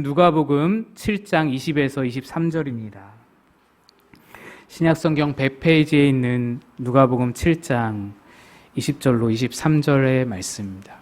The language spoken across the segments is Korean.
누가복음 7장 20에서 23절입니다. 신약성경 100페이지에 있는 누가복음 7장 20절로 23절의 말씀입니다.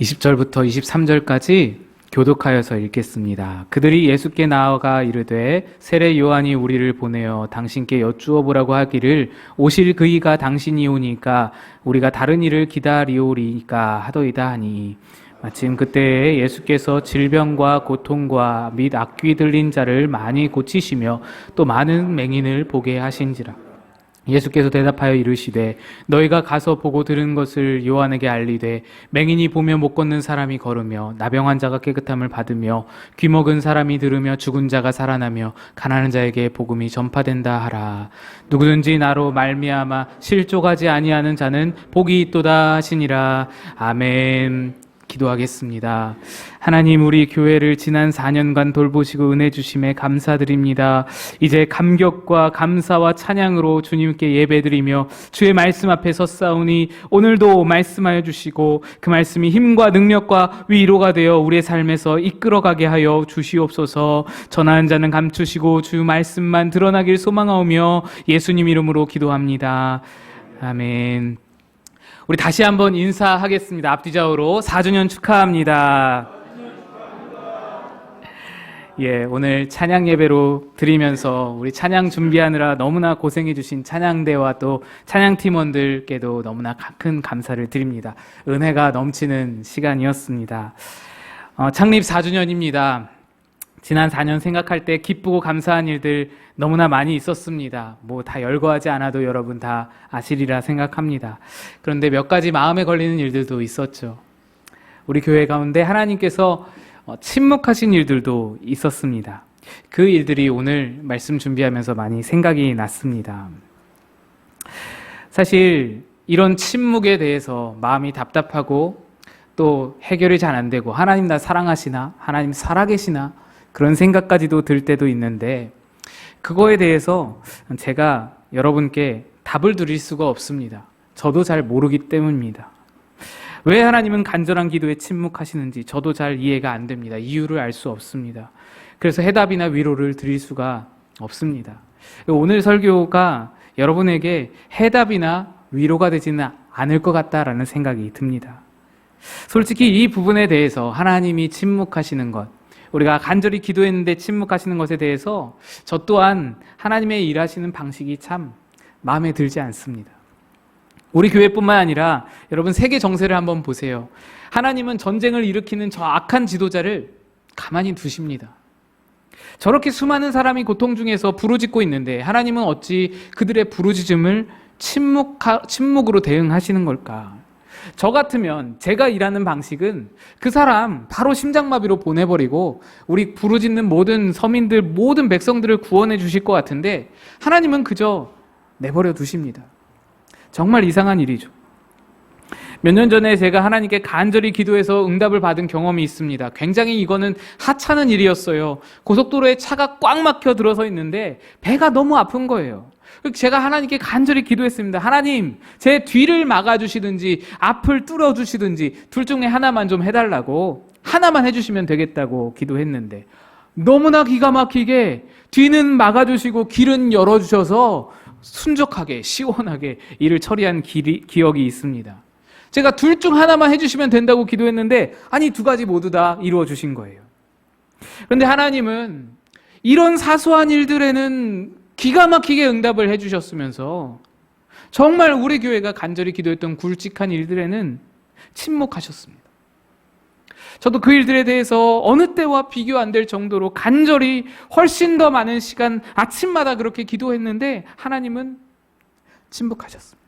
(20절부터) (23절까지) 교독하여서 읽겠습니다. 그들이 예수께 나아가 이르되 세례 요한이 우리를 보내어 당신께 여쭈어 보라고 하기를 오실 그이가 당신이오니까 우리가 다른 이를 기다리오리까 하더이다 하니, 마침 그때에 예수께서 질병과 고통과 및 악귀 들린 자를 많이 고치시며 또 많은 맹인을 보게 하신지라. 예수께서 대답하여 이르시되 너희가 가서 보고 들은 것을 요한에게 알리되 맹인이 보며 못 걷는 사람이 걸으며 나병한 자가 깨끗함을 받으며 귀먹은 사람이 들으며 죽은 자가 살아나며 가난한 자에게 복음이 전파된다 하라. 누구든지 나로 말미암아 실족하지 아니하는 자는 복이 있도다 하시니라. 아멘. 기도하겠습니다. 하나님, 우리 교회를 지난 4년간 돌보시고 은혜 주심에 감사드립니다. 이제 감격과 감사와 찬양으로 주님께 예배드리며 주의 말씀 앞에 섰사오니 오늘도 말씀하여 주시고 그 말씀이 힘과 능력과 위로가 되어 우리의 삶에서 이끌어가게 하여 주시옵소서. 전하는 자는 감추시고 주 말씀만 드러나길 소망하오며 예수님 이름으로 기도합니다. 아멘. 우리 다시 한번 인사하겠습니다. 앞뒤좌우로 4주년 축하합니다. 예, 오늘 찬양 예배로 드리면서 우리 찬양 준비하느라 너무나 고생해 주신 찬양대와 또 찬양팀원들께도 너무나 큰 감사를 드립니다. 은혜가 넘치는 시간이었습니다. 창립 4주년입니다. 지난 4년 생각할 때 기쁘고 감사한 일들 너무나 많이 있었습니다. 뭐 다 열거하지 않아도 여러분 다 아시리라 생각합니다. 그런데 몇 가지 마음에 걸리는 일들도 있었죠. 우리 교회 가운데 하나님께서 침묵하신 일들도 있었습니다. 그 일들이 오늘 말씀 준비하면서 많이 생각이 났습니다. 사실 이런 침묵에 대해서 마음이 답답하고 또 해결이 잘 안 되고 하나님 나 사랑하시나? 하나님 살아계시나? 그런 생각까지도 들 때도 있는데 그거에 대해서 제가 여러분께 답을 드릴 수가 없습니다. 저도 잘 모르기 때문입니다. 왜 하나님은 간절한 기도에 침묵하시는지 저도 잘 이해가 안 됩니다. 이유를 알 수 없습니다. 그래서 해답이나 위로를 드릴 수가 없습니다. 오늘 설교가 여러분에게 해답이나 위로가 되지는 않을 것 같다라는 생각이 듭니다. 솔직히 이 부분에 대해서 하나님이 침묵하시는 것, 우리가 간절히 기도했는데 침묵하시는 것에 대해서 저 또한 하나님의 일하시는 방식이 참 마음에 들지 않습니다. 우리 교회뿐만 아니라 여러분 세계 정세를 한번 보세요. 하나님은 전쟁을 일으키는 저 악한 지도자를 가만히 두십니다. 저렇게 수많은 사람이 고통 중에서 부르짖고 있는데 하나님은 어찌 그들의 부르짖음을 침묵으로 대응하시는 걸까? 저 같으면 제가 일하는 방식은 그 사람 바로 심장마비로 보내버리고 우리 부르짖는 모든 서민들, 모든 백성들을 구원해 주실 것 같은데 하나님은 그저 내버려 두십니다. 정말 이상한 일이죠. 몇 년 전에 제가 하나님께 간절히 기도해서 응답을 받은 경험이 있습니다. 굉장히 이거는 하찮은 일이었어요. 고속도로에 차가 꽉 막혀 들어서 있는데 배가 너무 아픈 거예요. 제가 하나님께 간절히 기도했습니다. 하나님, 제 뒤를 막아주시든지 앞을 뚫어주시든지 둘 중에 하나만 좀 해달라고, 하나만 해주시면 되겠다고 기도했는데 너무나 기가 막히게 뒤는 막아주시고 길은 열어주셔서 순적하게 시원하게 일을 처리한 기억이 있습니다. 제가 둘 중 하나만 해주시면 된다고 기도했는데 아니 두 가지 모두 다 이루어주신 거예요. 그런데 하나님은 이런 사소한 일들에는 기가 막히게 응답을 해주셨으면서 정말 우리 교회가 간절히 기도했던 굵직한 일들에는 침묵하셨습니다. 저도 그 일들에 대해서 어느 때와 비교 안 될 정도로 간절히 훨씬 더 많은 시간 아침마다 그렇게 기도했는데 하나님은 침묵하셨습니다.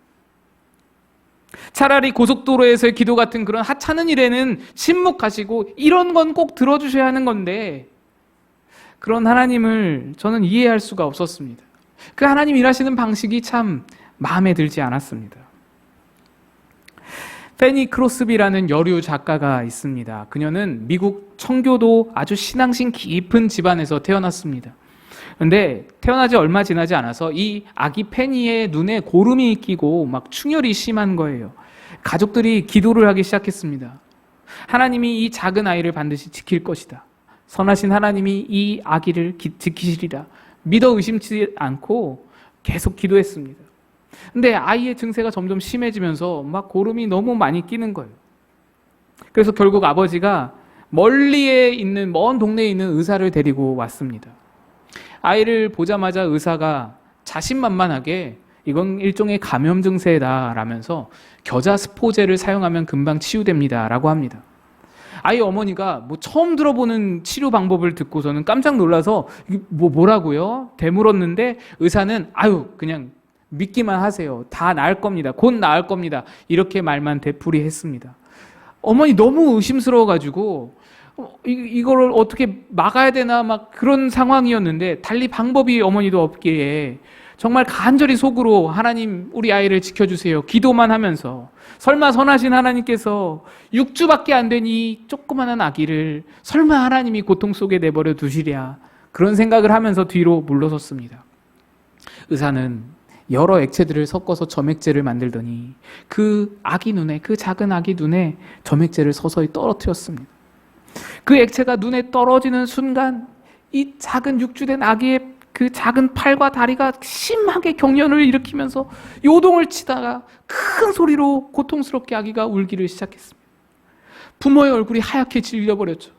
차라리 고속도로에서의 기도 같은 그런 하찮은 일에는 침묵하시고 이런 건 꼭 들어주셔야 하는 건데 그런 하나님을 저는 이해할 수가 없었습니다. 그 하나님 일하시는 방식이 참 마음에 들지 않았습니다. 페니 크로스비라는 여류 작가가 있습니다. 그녀는 미국 청교도 아주 신앙심 깊은 집안에서 태어났습니다. 근데 태어나지 얼마 지나지 않아서 이 아기 페니의 눈에 고름이 끼고 막 충혈이 심한 거예요. 가족들이 기도를 하기 시작했습니다. 하나님이 이 작은 아이를 반드시 지킬 것이다. 선하신 하나님이 이 아기를 지키시리라. 믿어 의심치 않고 계속 기도했습니다. 근데 아이의 증세가 점점 심해지면서 막 고름이 너무 많이 끼는 거예요. 그래서 결국 아버지가 멀리에 있는 먼 동네에 있는 의사를 데리고 왔습니다. 아이를 보자마자 의사가 자신만만하게 이건 일종의 감염 증세다 라면서 겨자스포제를 사용하면 금방 치유됩니다 라고 합니다. 아이 어머니가 뭐 처음 들어보는 치료 방법을 듣고서는 깜짝 놀라서 뭐라고요? 되물었는데 의사는 그냥 믿기만 하세요. 다 나을 겁니다. 곧 나을 겁니다. 이렇게 말만 되풀이했습니다. 어머니 너무 의심스러워가지고 이거를 어떻게 막아야 되나 막 그런 상황이었는데 달리 방법이 어머니도 없기에 정말 간절히 속으로 하나님 우리 아이를 지켜주세요. 기도만 하면서 설마 선하신 하나님께서 6주밖에 안 된 이 조그만한 아기를 설마 하나님이 고통 속에 내버려 두시랴 그런 생각을 하면서 뒤로 물러섰습니다. 의사는 여러 액체들을 섞어서 점액제를 만들더니 그 작은 아기 눈에 점액제를 서서히 떨어뜨렸습니다. 그 액체가 눈에 떨어지는 순간 이 작은 6주 된 아기의 그 작은 팔과 다리가 심하게 경련을 일으키면서 요동을 치다가 큰 소리로 고통스럽게 아기가 울기를 시작했습니다. 부모의 얼굴이 하얗게 질려버렸죠.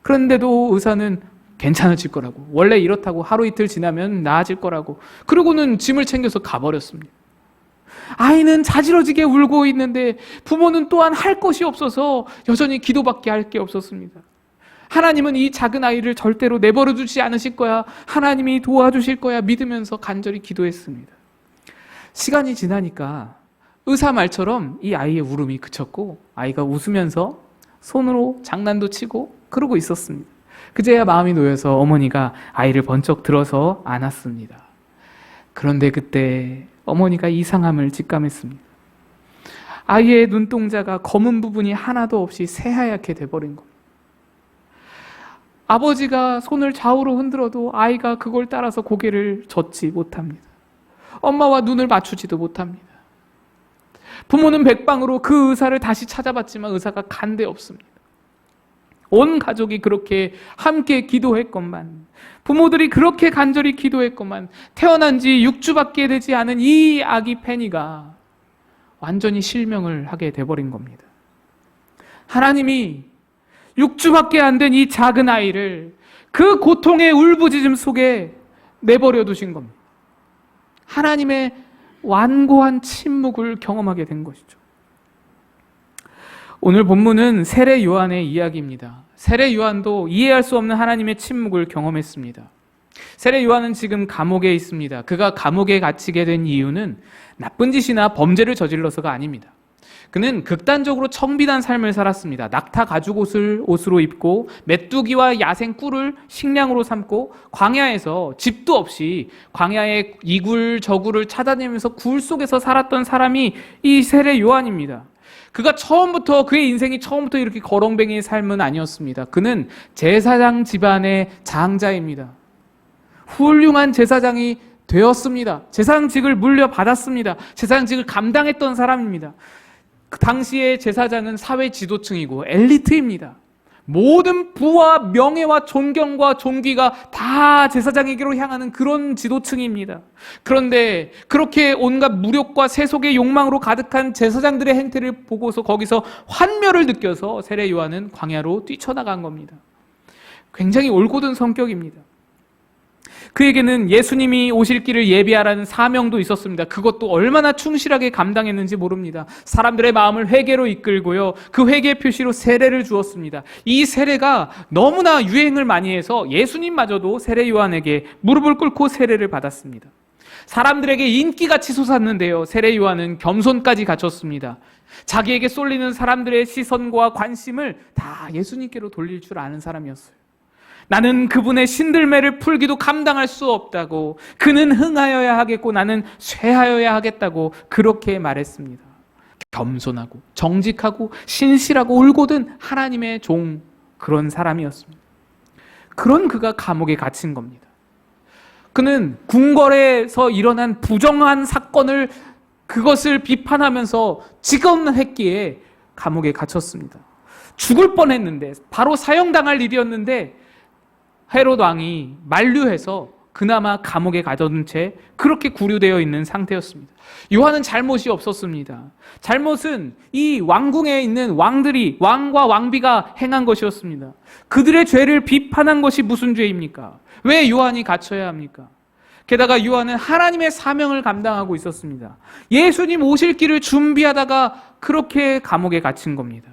그런데도 의사는 괜찮아질 거라고, 원래 이렇다고, 하루 이틀 지나면 나아질 거라고, 그러고는 짐을 챙겨서 가버렸습니다. 아이는 자지러지게 울고 있는데 부모는 또한 할 것이 없어서 여전히 기도밖에 할 게 없었습니다. 하나님은 이 작은 아이를 절대로 내버려 두지 않으실 거야, 하나님이 도와주실 거야 믿으면서 간절히 기도했습니다. 시간이 지나니까 의사 말처럼 이 아이의 울음이 그쳤고 아이가 웃으면서 손으로 장난도 치고 그러고 있었습니다. 그제야 마음이 놓여서 어머니가 아이를 번쩍 들어서 안았습니다. 그런데 그때 어머니가 이상함을 직감했습니다. 아이의 눈동자가 검은 부분이 하나도 없이 새하얗게 돼버린 겁니다. 아버지가 손을 좌우로 흔들어도 아이가 그걸 따라서 고개를 젓지 못합니다. 엄마와 눈을 맞추지도 못합니다. 부모는 백방으로 그 의사를 다시 찾아봤지만 의사가 간데 없습니다. 온 가족이 그렇게 함께 기도했건만, 부모들이 그렇게 간절히 기도했건만 태어난 지 6주밖에 되지 않은 이 아기 페니가 완전히 실명을 하게 돼버린 겁니다. 하나님이 6주밖에 안 된 이 작은 아이를 그 고통의 울부짖음 속에 내버려 두신 겁니다. 하나님의 완고한 침묵을 경험하게 된 것이죠. 오늘 본문은 세례 요한의 이야기입니다. 세례 요한도 이해할 수 없는 하나님의 침묵을 경험했습니다. 세례 요한은 지금 감옥에 있습니다. 그가 감옥에 갇히게 된 이유는 나쁜 짓이나 범죄를 저질러서가 아닙니다. 그는 극단적으로 청비단 삶을 살았습니다. 낙타 가죽 옷을 옷으로 입고 메뚜기와 야생 꿀을 식량으로 삼고 광야에서 집도 없이 광야의 이굴 저굴을 찾아내면서 굴 속에서 살았던 사람이 이 세례 요한입니다. 그가 그의 인생이 처음부터 이렇게 거렁뱅이의 삶은 아니었습니다. 그는 제사장 집안의 장자입니다. 훌륭한 제사장이 되었습니다. 제사장직을 물려받았습니다. 제사장직을 감당했던 사람입니다. 그 당시의 제사장은 사회 지도층이고 엘리트입니다. 모든 부와 명예와 존경과 존귀가 다 제사장에게로 향하는 그런 지도층입니다. 그런데 그렇게 온갖 무력과 세속의 욕망으로 가득한 제사장들의 행태를 보고서 거기서 환멸을 느껴서 세례 요한은 광야로 뛰쳐나간 겁니다. 굉장히 올곧은 성격입니다. 그에게는 예수님이 오실 길을 예비하라는 사명도 있었습니다. 그것도 얼마나 충실하게 감당했는지 모릅니다. 사람들의 마음을 회개로 이끌고요, 그 회개의 표시로 세례를 주었습니다. 이 세례가 너무나 유행을 많이 해서 예수님마저도 세례 요한에게 무릎을 꿇고 세례를 받았습니다. 사람들에게 인기가 치솟았는데요, 세례 요한은 겸손까지 갖췄습니다. 자기에게 쏠리는 사람들의 시선과 관심을 다 예수님께로 돌릴 줄 아는 사람이었어요. 나는 그분의 신들매를 풀기도 감당할 수 없다고, 그는 흥하여야 하겠고 나는 쇠하여야 하겠다고 그렇게 말했습니다. 겸손하고 정직하고 신실하고 올곧은 하나님의 종, 그런 사람이었습니다. 그런 그가 감옥에 갇힌 겁니다. 그는 궁궐에서 일어난 부정한 사건을 그것을 비판하면서 직언했기에 감옥에 갇혔습니다. 죽을 뻔했는데 바로 사형당할 일이었는데 헤롯 왕이 만류해서 그나마 감옥에 가둬둔 채 그렇게 구류되어 있는 상태였습니다. 요한은 잘못이 없었습니다. 잘못은 이 왕궁에 있는 왕들이, 왕과 왕비가 행한 것이었습니다. 그들의 죄를 비판한 것이 무슨 죄입니까? 왜 요한이 갇혀야 합니까? 게다가 요한은 하나님의 사명을 감당하고 있었습니다. 예수님 오실 길을 준비하다가 그렇게 감옥에 갇힌 겁니다.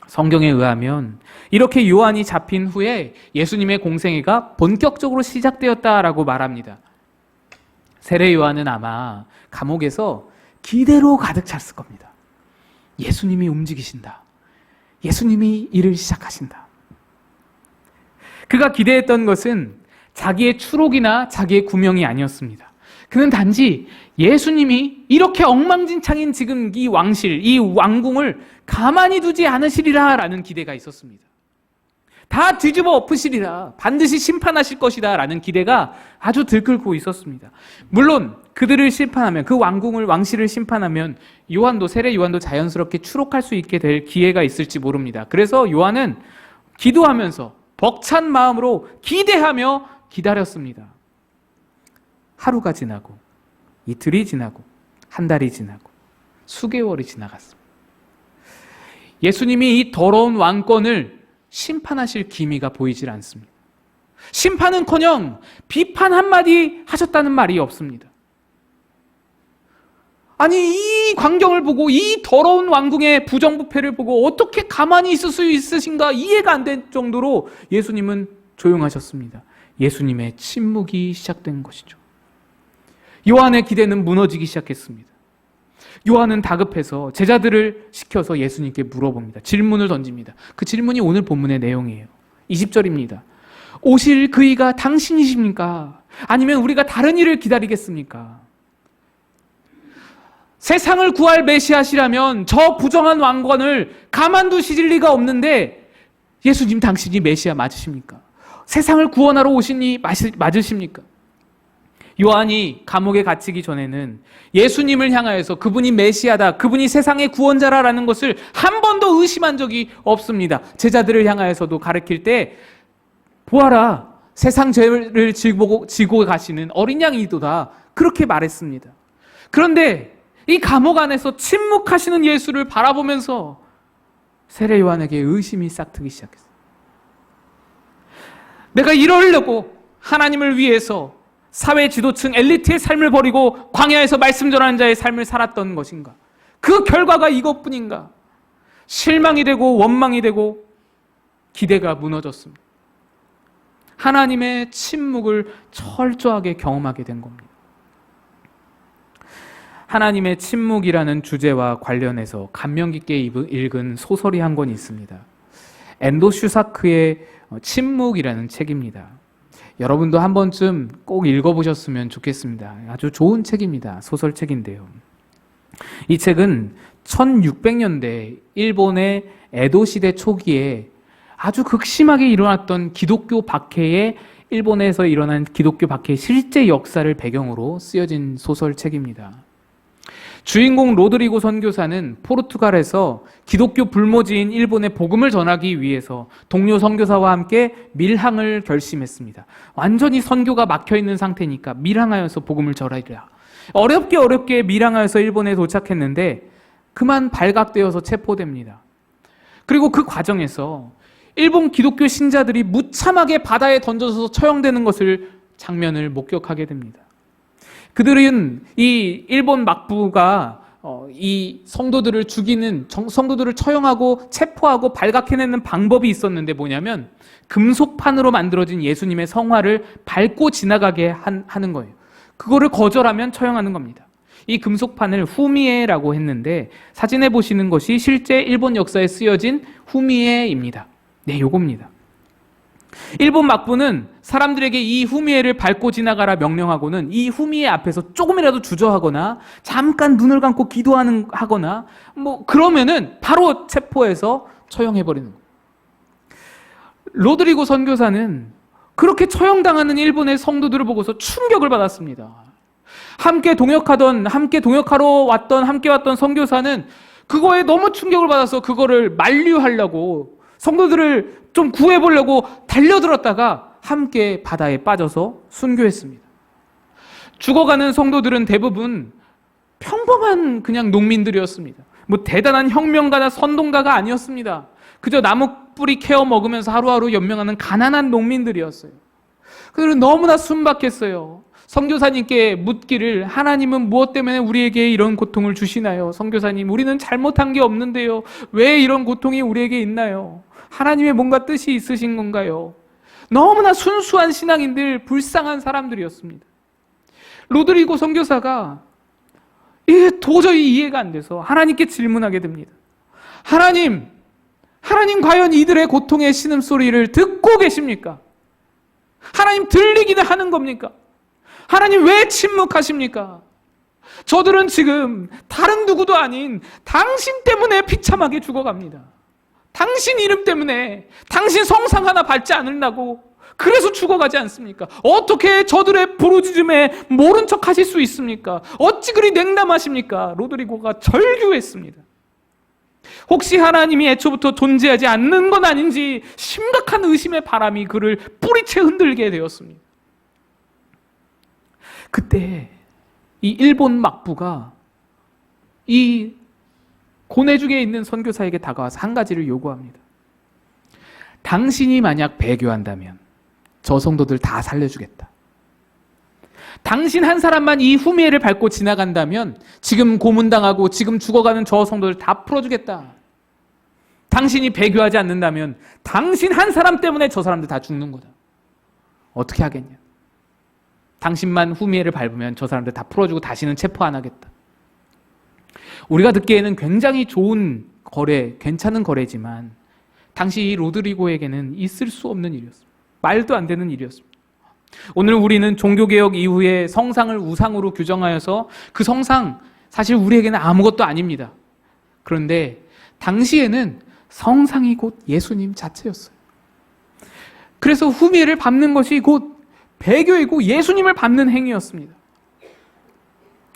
성경에 의하면 이렇게 요한이 잡힌 후에 예수님의 공생애가 본격적으로 시작되었다라고 말합니다. 세례 요한은 아마 감옥에서 기대로 가득 찼을 겁니다. 예수님이 움직이신다. 예수님이 일을 시작하신다. 그가 기대했던 것은 자기의 추록이나 자기의 구명이 아니었습니다. 그는 단지 예수님이 이렇게 엉망진창인 지금 이 왕실, 이 왕궁을 가만히 두지 않으시리라 라는 기대가 있었습니다. 다 뒤집어 엎으시리라, 반드시 심판하실 것이다 라는 기대가 아주 들끓고 있었습니다. 물론 그들을 심판하면, 그 왕실을 심판하면 세례 요한도 자연스럽게 추록할 수 있게 될 기회가 있을지 모릅니다. 그래서 요한은 기도하면서 벅찬 마음으로 기대하며 기다렸습니다. 하루가 지나고 이틀이 지나고 한 달이 지나고 수개월이 지나갔습니다. 예수님이 이 더러운 왕권을 심판하실 기미가 보이질 않습니다. 심판은커녕 비판 한마디 하셨다는 말이 없습니다. 아니, 이 광경을 보고, 이 더러운 왕궁의 부정부패를 보고 어떻게 가만히 있을 수 있으신가 이해가 안 될 정도로 예수님은 조용하셨습니다. 예수님의 침묵이 시작된 것이죠. 요한의 기대는 무너지기 시작했습니다. 요한은 다급해서 제자들을 시켜서 예수님께 물어봅니다. 질문을 던집니다. 그 질문이 오늘 본문의 내용이에요. 20절입니다. 오실 그이가 당신이십니까? 아니면 우리가 다른 일을 기다리겠습니까? 세상을 구할 메시아시라면 저 부정한 왕권을 가만두실 리가 없는데 예수님 당신이 메시아 맞으십니까? 세상을 구원하러 오시니 맞으십니까? 요한이 감옥에 갇히기 전에는 예수님을 향하여서 그분이 메시아다, 그분이 세상의 구원자라는 것을 한 번도 의심한 적이 없습니다. 제자들을 향하여서도 가르칠 때 보아라, 세상 죄를 지고 가시는 어린 양이도다, 그렇게 말했습니다. 그런데 이 감옥 안에서 침묵하시는 예수를 바라보면서 세례 요한에게 의심이 싹트기 시작했어요. 내가 이러려고 하나님을 위해서 사회 지도층 엘리트의 삶을 버리고 광야에서 말씀 전하는 자의 삶을 살았던 것인가? 그 결과가 이것뿐인가? 실망이 되고 원망이 되고 기대가 무너졌습니다. 하나님의 침묵을 철저하게 경험하게 된 겁니다. 하나님의 침묵이라는 주제와 관련해서 감명 깊게 읽은 소설이 한 권 있습니다. 엔도 슈사크의 침묵이라는 책입니다. 여러분도 한 번쯤 꼭 읽어보셨으면 좋겠습니다. 아주 좋은 책입니다. 소설책인데요. 이 책은 1600년대 일본의 에도 시대 초기에 아주 극심하게 일어났던 기독교 박해의, 일본에서 일어난 기독교 박해의 실제 역사를 배경으로 쓰여진 소설책입니다. 주인공 로드리고 선교사는 포르투갈에서 기독교 불모지인 일본에 복음을 전하기 위해서 동료 선교사와 함께 밀항을 결심했습니다. 완전히 선교가 막혀있는 상태니까 밀항하여서 복음을 전하리라. 어렵게 밀항하여서 일본에 도착했는데 그만 발각되어서 체포됩니다. 그리고 그 과정에서 일본 기독교 신자들이 무참하게 바다에 던져서 처형되는 것을 장면을 목격하게 됩니다. 그들은 이 일본 막부가 이 성도들을 죽이는, 성도들을 처형하고 체포하고 발각해내는 방법이 있었는데 뭐냐면 금속판으로 만들어진 예수님의 성화를 밟고 지나가게 하는 거예요. 그거를 거절하면 처형하는 겁니다. 이 금속판을 후미에라고 했는데 사진에 보시는 것이 실제 일본 역사에 쓰여진 후미에입니다. 네, 요겁니다. 일본 막부는 사람들에게 이 후미에를 밟고 지나가라 명령하고는 이 후미에 앞에서 조금이라도 주저하거나 잠깐 눈을 감고 기도하거나 그러면은 바로 체포해서 처형해버리는 거예요. 로드리고 선교사는 그렇게 처형당하는 일본의 성도들을 보고서 충격을 받았습니다. 함께 동역하러 왔던 선교사는 그거에 너무 충격을 받아서 그거를 만류하려고 성도들을 좀 구해보려고 달려들었다가 함께 바다에 빠져서 순교했습니다. 죽어가는 성도들은 대부분 평범한 그냥 농민들이었습니다. 뭐 대단한 혁명가나 선동가가 아니었습니다. 그저 나무 뿌리 캐어 먹으면서 하루하루 연명하는 가난한 농민들이었어요. 그들은 너무나 순박했어요. 선교사님께 묻기를, 하나님은 무엇 때문에 우리에게 이런 고통을 주시나요? 선교사님, 우리는 잘못한 게 없는데요. 왜 이런 고통이 우리에게 있나요? 하나님의 뭔가 뜻이 있으신 건가요? 너무나 순수한 신앙인들, 불쌍한 사람들이었습니다. 로드리고 선교사가 이게 도저히 이해가 안 돼서 하나님께 질문하게 됩니다. 하나님 과연 이들의 고통의 신음소리를 듣고 계십니까? 하나님 들리기는 하는 겁니까? 하나님 왜 침묵하십니까? 저들은 지금 다른 누구도 아닌 당신 때문에 비참하게 죽어갑니다. 당신 이름 때문에, 당신 성상 하나 밟지 않으려고 그래서 죽어가지 않습니까? 어떻게 저들의 부르짖음에 모른 척 하실 수 있습니까? 어찌 그리 냉담하십니까? 로드리고가 절규했습니다. 혹시 하나님이 애초부터 존재하지 않는 건 아닌지 심각한 의심의 바람이 그를 뿌리채 흔들게 되었습니다. 그때 이 일본 막부가 이 고뇌중에 있는 선교사에게 다가와서 한 가지를 요구합니다. 당신이 만약 배교한다면 저 성도들 다 살려주겠다. 당신 한 사람만 이 후미에를 밟고 지나간다면 지금 고문당하고 지금 죽어가는 저 성도들 다 풀어주겠다. 당신이 배교하지 않는다면 당신 한 사람 때문에 저 사람들 다 죽는 거다. 어떻게 하겠냐? 당신만 후미에를 밟으면 저 사람들 다 풀어주고 다시는 체포 안 하겠다. 우리가 듣기에는 굉장히 좋은 거래, 괜찮은 거래지만 당시 이 로드리고에게는 있을 수 없는 일이었습니다. 말도 안 되는 일이었습니다. 오늘 우리는 종교개혁 이후에 성상을 우상으로 규정하여서 그 성상 사실 우리에게는 아무것도 아닙니다. 그런데 당시에는 성상이 곧 예수님 자체였어요. 그래서 후미에를 밟는 것이 곧 배교이고 예수님을 밟는 행위였습니다.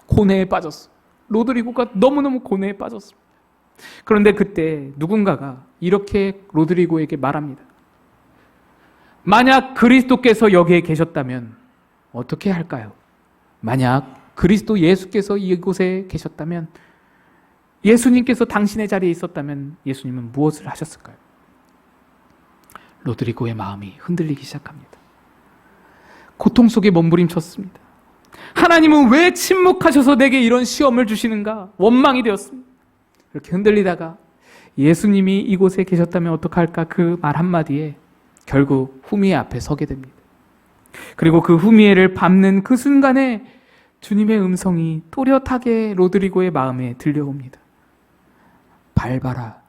고뇌에 빠졌어. 로드리고가 너무너무 고뇌에 빠졌습니다. 그런데 그때 누군가가 이렇게 로드리고에게 말합니다. 만약 그리스도께서 여기에 계셨다면 어떻게 할까요? 만약 그리스도 예수께서 이곳에 계셨다면, 예수님께서 당신의 자리에 있었다면 예수님은 무엇을 하셨을까요? 로드리고의 마음이 흔들리기 시작합니다. 고통 속에 몸부림쳤습니다. 하나님은 왜 침묵하셔서 내게 이런 시험을 주시는가? 원망이 되었습니다. 이렇게 흔들리다가 예수님이 이곳에 계셨다면 어떡할까? 그 말 한마디에 결국 후미에 앞에 서게 됩니다. 그리고 그 후미에를 밟는 그 순간에 주님의 음성이 또렷하게 로드리고의 마음에 들려옵니다. 밟아라.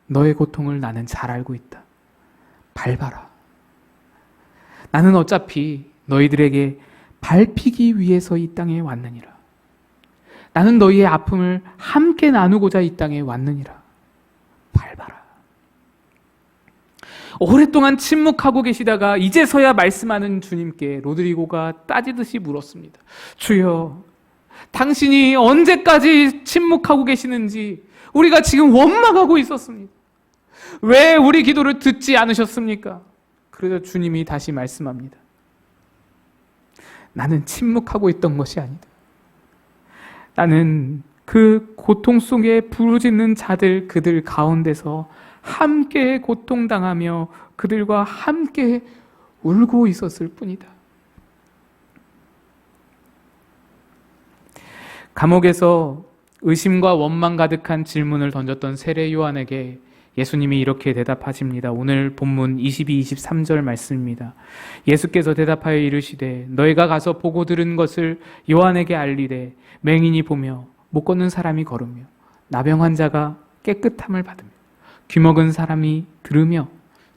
너의 고통을 나는 잘 알고 있다. 밟아라. 나는 어차피 너희들에게 밟히기 위해서 이 땅에 왔느니라. 나는 너희의 아픔을 함께 나누고자 이 땅에 왔느니라. 밟아라. 오랫동안 침묵하고 계시다가 이제서야 말씀하는 주님께 로드리고가 따지듯이 물었습니다. 주여, 당신이 언제까지 침묵하고 계시는지 우리가 지금 원망하고 있었습니다. 왜 우리 기도를 듣지 않으셨습니까? 그래서 주님이 다시 말씀합니다. 나는 침묵하고 있던 것이 아니다. 나는 그 고통 속에 부르짖는 자들, 그들 가운데서 함께 고통당하며 그들과 함께 울고 있었을 뿐이다. 감옥에서 의심과 원망 가득한 질문을 던졌던 세례 요한에게 예수님이 이렇게 대답하십니다. 오늘 본문 22, 23절 말씀입니다. 예수께서 대답하여 이르시되 너희가 가서 보고 들은 것을 요한에게 알리되 맹인이 보며 못 걷는 사람이 걸으며 나병 환자가 깨끗함을 받으며 귀먹은 사람이 들으며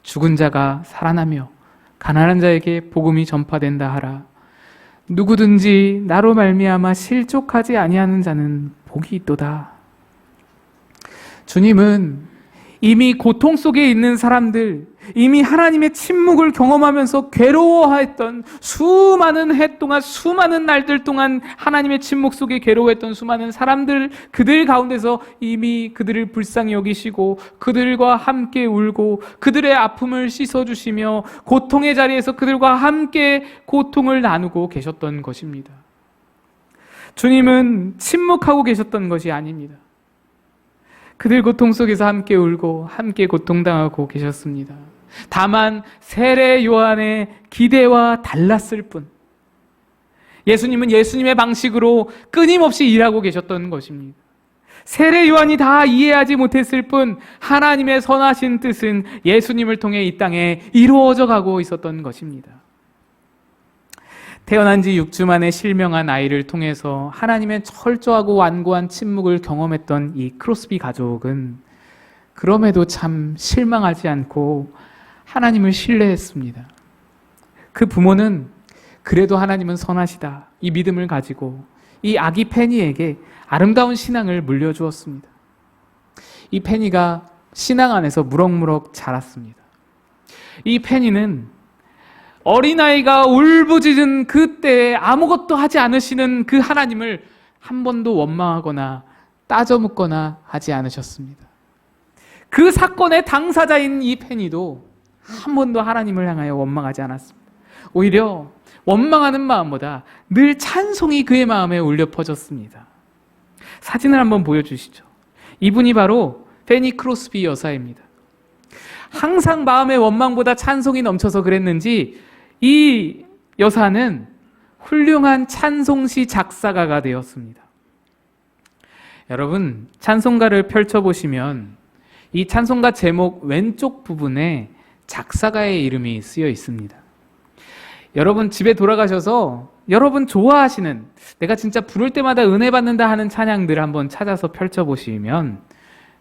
죽은 자가 살아나며 가난한 자에게 복음이 전파된다 하라. 누구든지 나로 말미암아 실족하지 아니하는 자는 복이 있도다. 주님은 이미 고통 속에 있는 사람들, 이미 하나님의 침묵을 경험하면서 괴로워했던 수많은 해 동안, 수많은 날들 동안 하나님의 침묵 속에 괴로워했던 수많은 사람들, 그들 가운데서 이미 그들을 불쌍히 여기시고 그들과 함께 울고 그들의 아픔을 씻어주시며 고통의 자리에서 그들과 함께 고통을 나누고 계셨던 것입니다. 주님은 침묵하고 계셨던 것이 아닙니다. 그들 고통 속에서 함께 울고 함께 고통당하고 계셨습니다. 다만 세례 요한의 기대와 달랐을 뿐, 예수님은 예수님의 방식으로 끊임없이 일하고 계셨던 것입니다. 세례 요한이 다 이해하지 못했을 뿐 하나님의 선하신 뜻은 예수님을 통해 이 땅에 이루어져 가고 있었던 것입니다. 태어난 지 6주 만에 실명한 아이를 통해서 하나님의 철저하고 완고한 침묵을 경험했던 이 크로스비 가족은 그럼에도 참 실망하지 않고 하나님을 신뢰했습니다. 그 부모는 그래도 하나님은 선하시다, 이 믿음을 가지고 이 아기 페니에게 아름다운 신앙을 물려주었습니다. 이 페니가 신앙 안에서 무럭무럭 자랐습니다. 이 페니는 어린아이가 울부짖은 그때에 아무것도 하지 않으시는 그 하나님을 한 번도 원망하거나 따져묻거나 하지 않으셨습니다. 그 사건의 당사자인 이 페니도 한 번도 하나님을 향하여 원망하지 않았습니다. 오히려 원망하는 마음보다 늘 찬송이 그의 마음에 울려 퍼졌습니다. 사진을 한번 보여주시죠. 이분이 바로 페니 크로스비 여사입니다. 항상 마음의 원망보다 찬송이 넘쳐서 그랬는지 이 여사는 훌륭한 찬송시 작사가가 되었습니다. 여러분, 찬송가를 펼쳐보시면 이 찬송가 제목 왼쪽 부분에 작사가의 이름이 쓰여 있습니다. 여러분 집에 돌아가셔서 여러분 좋아하시는, 내가 진짜 부를 때마다 은혜 받는다 하는 찬양들 한번 찾아서 펼쳐보시면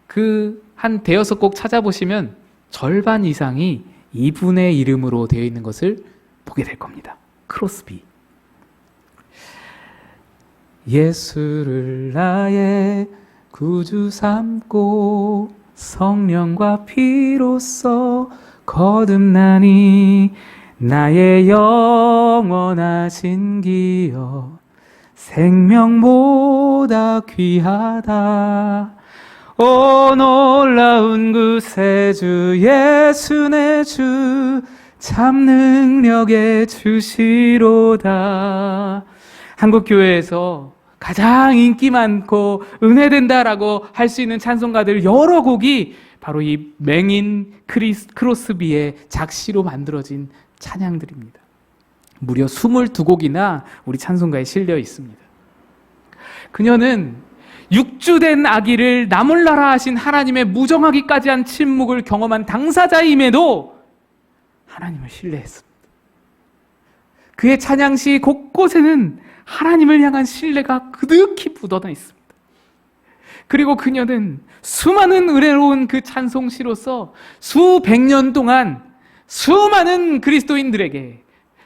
그 한 대여섯 곡 찾아보시면 절반 이상이 이분의 이름으로 되어 있는 것을 보게 될 겁니다. 크로스비. 예수를 나의 구주 삼고 성령과 피로써 거듭나니 나의 영원하신 기여 생명보다 귀하다. 오 놀라운 구세주 예수 내 주 참 능력의 주시로다. 한국교회에서 가장 인기 많고 은혜된다라고 할 수 있는 찬송가들 여러 곡이 바로 이 맹인 크로스비의 작시로 만들어진 찬양들입니다. 무려 22곡이나 우리 찬송가에 실려 있습니다. 그녀는 6주 된 아기를 나몰라라 하신 하나님의 무정하기까지 한 침묵을 경험한 당사자임에도 하나님을 신뢰했습니다. 그의 찬양시 곳곳에는 하나님을 향한 신뢰가 그득히 묻어나 있습니다. 그리고 그녀는 수많은 은혜로운 그 찬송시로서 수백 년 동안 수많은 그리스도인들에게,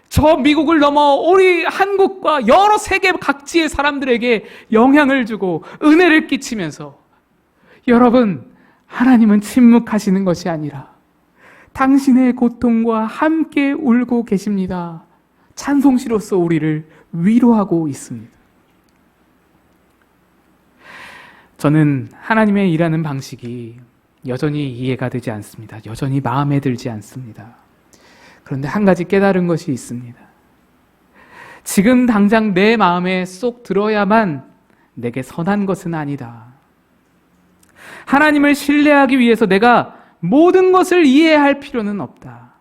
저 미국을 넘어 우리 한국과 여러 세계 각지의 사람들에게 영향을 주고 은혜를 끼치면서, 여러분, 하나님은 침묵하시는 것이 아니라 당신의 고통과 함께 울고 계십니다. 찬송시로서 우리를 위로하고 있습니다. 저는 하나님의 일하는 방식이 여전히 이해가 되지 않습니다. 여전히 마음에 들지 않습니다. 그런데 한 가지 깨달은 것이 있습니다. 지금 당장 내 마음에 쏙 들어야만 내게 선한 것은 아니다. 하나님을 신뢰하기 위해서 내가 모든 것을 이해할 필요는 없다.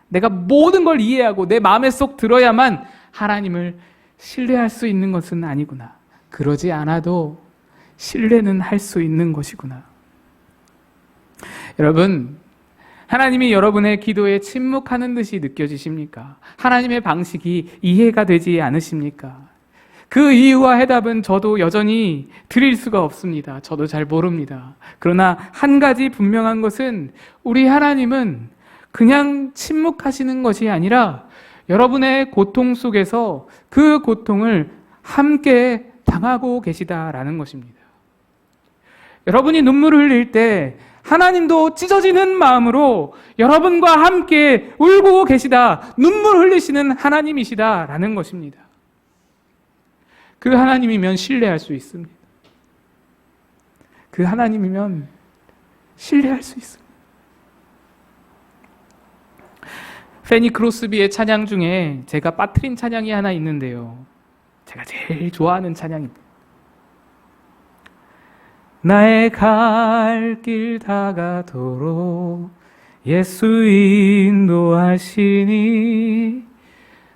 내가 모든 걸 이해하고 내 마음에 쏙 들어야만 하나님을 신뢰할 수 있는 것은 아니구나. 그러지 않아도 신뢰는 할 수 있는 것이구나. 여러분, 하나님이 여러분의 기도에 침묵하는 듯이 느껴지십니까? 하나님의 방식이 이해가 되지 않으십니까? 그 이유와 해답은 저도 여전히 드릴 수가 없습니다. 저도 잘 모릅니다. 그러나 한 가지 분명한 것은 우리 하나님은 그냥 침묵하시는 것이 아니라 여러분의 고통 속에서 그 고통을 함께 당하고 계시다라는 것입니다. 여러분이 눈물을 흘릴 때 하나님도 찢어지는 마음으로 여러분과 함께 울고 계시다, 눈물 흘리시는 하나님이시다라는 것입니다. 그 하나님이면 신뢰할 수 있습니다. 그 하나님이면 신뢰할 수 있습니다. 페니 크로스비의 찬양 중에 제가 빠뜨린 찬양이 하나 있는데요. 제가 제일 좋아하는 찬양입니다. 나의 갈 길 다가도록 예수 인도하시니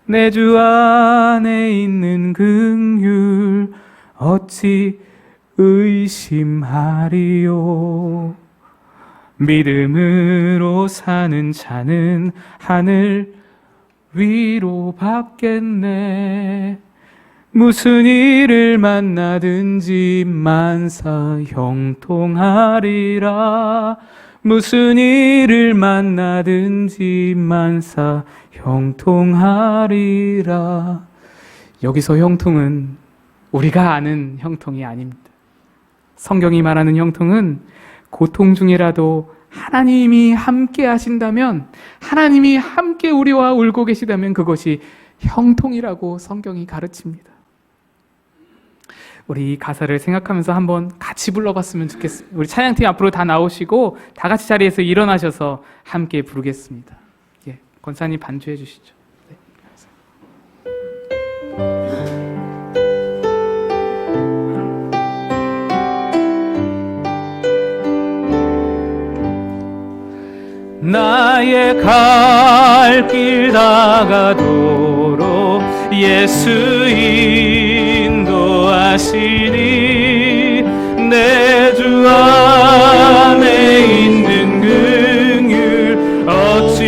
내 주 안에 있는 긍휼 어찌 의심하리요. 믿음으로 사는 자는 하늘 위로 받겠네. 무슨 일을 만나든지 만사 형통하리라. 무슨 일을 만나든지 만사 형통하리라. 여기서 형통은 우리가 아는 형통이 아닙니다. 성경이 말하는 형통은 고통 중이라도 하나님이 함께 하신다면, 하나님이 함께 우리와 울고 계시다면 그것이 형통이라고 성경이 가르칩니다. 우리 이 가사를 생각하면서 한번 같이 불러봤으면 좋겠습니다. 우리 찬양팀 앞으로 다 나오시고 다 같이 자리에서 일어나셔서 함께 부르겠습니다. 예, 권사님 반주해 주시죠. 네. 나의 갈 길 다가도록 예수 인도하시니 내 주 안에 있는 긍휼 어찌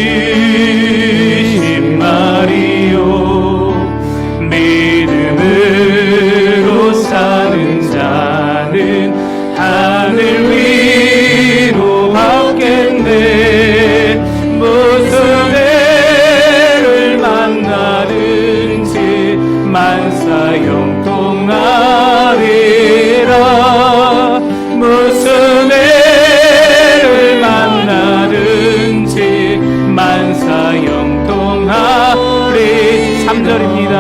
심말이요. 믿음으로 사는 자는 하늘 위로 받겠네. 무슨 애를 만나든지 만사 형통하리라. 무슨 애를 만나든지 만사 형통하리. 3절입니다.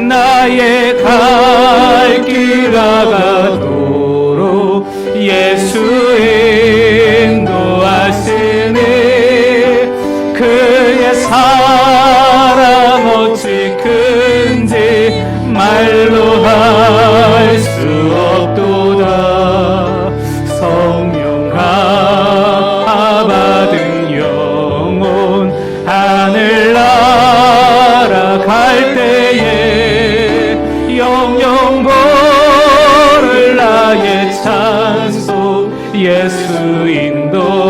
나의 갈 길 다가도록 예수 인도하시니 그의 사랑 어찌 큰지 말로 할 수 없도다. 성령 가 받은 영혼 하늘 날아갈 때에 영영 보를 나의 찬송 예수 인도